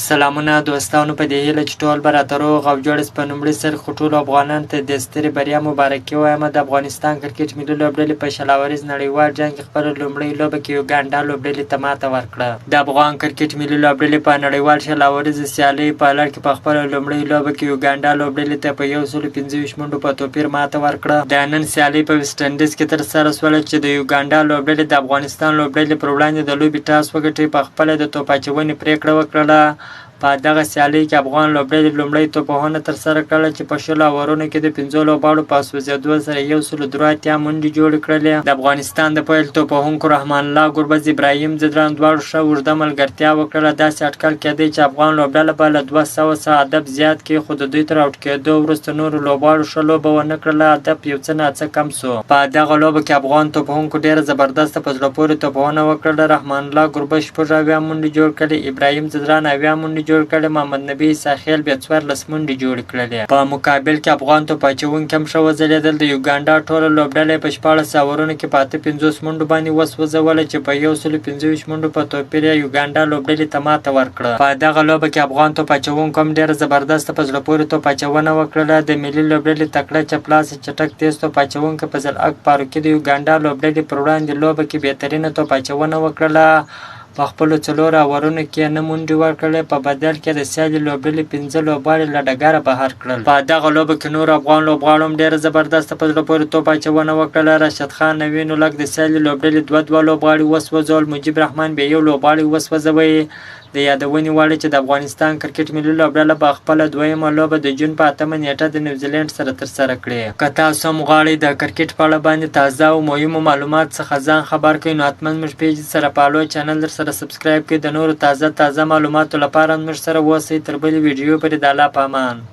سلامونه دوستانو، په دې هیله چې ټول به راته روغ او جوړ په لومړي سر خو ټولو افغانانو ته د سترې بریا مبارکي وایم. د افغانستان کرکټ ملي لوبډلې په شلاوریز نړیوال جنګ کې خپله لومړۍ لوبه کې یوګانډا لوبډلې ته ماته ورکړه. د افغان کرکټ ملي لوبډلې په نړیوال شلاوریز سیالۍ په لړ کې په خپله لومړۍ لوبه کې یوګانډا لوبډلې ته په 125 منډو په توپیر ماته ورکړه. د نن سیالۍ په ویسټ انډیز کې ترسره شوله چې د یوګانډا لوبډلې د افغانستان لوبډلې پر وړاندې د لوبې ټاس وګټي، په خپله د توپ اچونې پرېکړه وکړله. په دغه سیالۍ کې افغان لوبډلې لومړی توپوهنه ترسره کړله چې په 10 اورونو کې د 5 لوبغاړو په سوځېدو سره 183 منډې جوړې کړلې. د افغانستان د پیل توپوهونکو رحمان الله ګربز، ابراهیم ځدران دواړو ښه اوږده ملګرتیا وکړله. داسې اټکل کېدی چې افغان لوبډله به له 200 څخه هدف زیات کړي، خو د دوی تر آوټ کېدو وروسته نورو لوبغاړو ښه لوبه ونه کړله، هدف یو څه ناڅه کم سو. په دغه لوبه کې افغان توپوهونکو ډېره زبردسته په زړه پورې توپوهنه وکړله. رحمان الله ګربز 80 منډې جوړ کړلې، ابراهیم ځدران 80 منډې جوړ کړلې، محمد نبی ساخیل بیا 14 منډې جوړې کړلې. په مقابل کې افغان توپ اچوونکي هم ښه وځلېدل. د یوګانډا ټوله لوبډله په 14 اورونو کې په 58 منډو باندې وسوځوله چې په 125 منډو په توپیر یې یوګانډا لوبډلې ته ماته ورکړه. په دغه لوبه کې افغان توپ اچوونکو هم ډېره زبردسته په زړه پورې توپ اچونه وکړله. د ملي لوبډلې تکړه چپلاسی چټک تیز توپ اچوونکی فضل حق فاروقي د یوګانډا لوبډلې پر وړاندې لوبه کې بهترینه توپ اچونه وکړله. په خپلو 4 اورونو کې 9 منډې ورکړلې، په بدل کې د سیالۍ لوبډلې 15 لوبغاړي له ډګره بهر کړل. په دغه لوبه کې نور افغان لوبغاړو هم ډېره زبردسته په زړه پورې توپ اچونه وکړله. راشد خان، نوین الک د سیالۍ لوبډلې 2 لوبغاړي وسوځول، مجیب رحمان بیا 1 لوبغاړی وسوځوي. د یادونې وړ چې د افغانستان کرکټ ملي لوبډله به خپله دویمه لوبه د جون په 8 نیټه د نیوزیلینډ سره ترسره کړي. که تاسو هم غواړئ د کرکټ په اړه باندې تازه او مهمو معلومات څخه ځان خبر کړئ، نو حتما زموږ پیج سره فالو، چینل در سره سبسکرایب کړئ. د نورو تازه معلوماتو لپاره موږ سره اوسئ. تر بلې ویډیو پورې د الله په امان.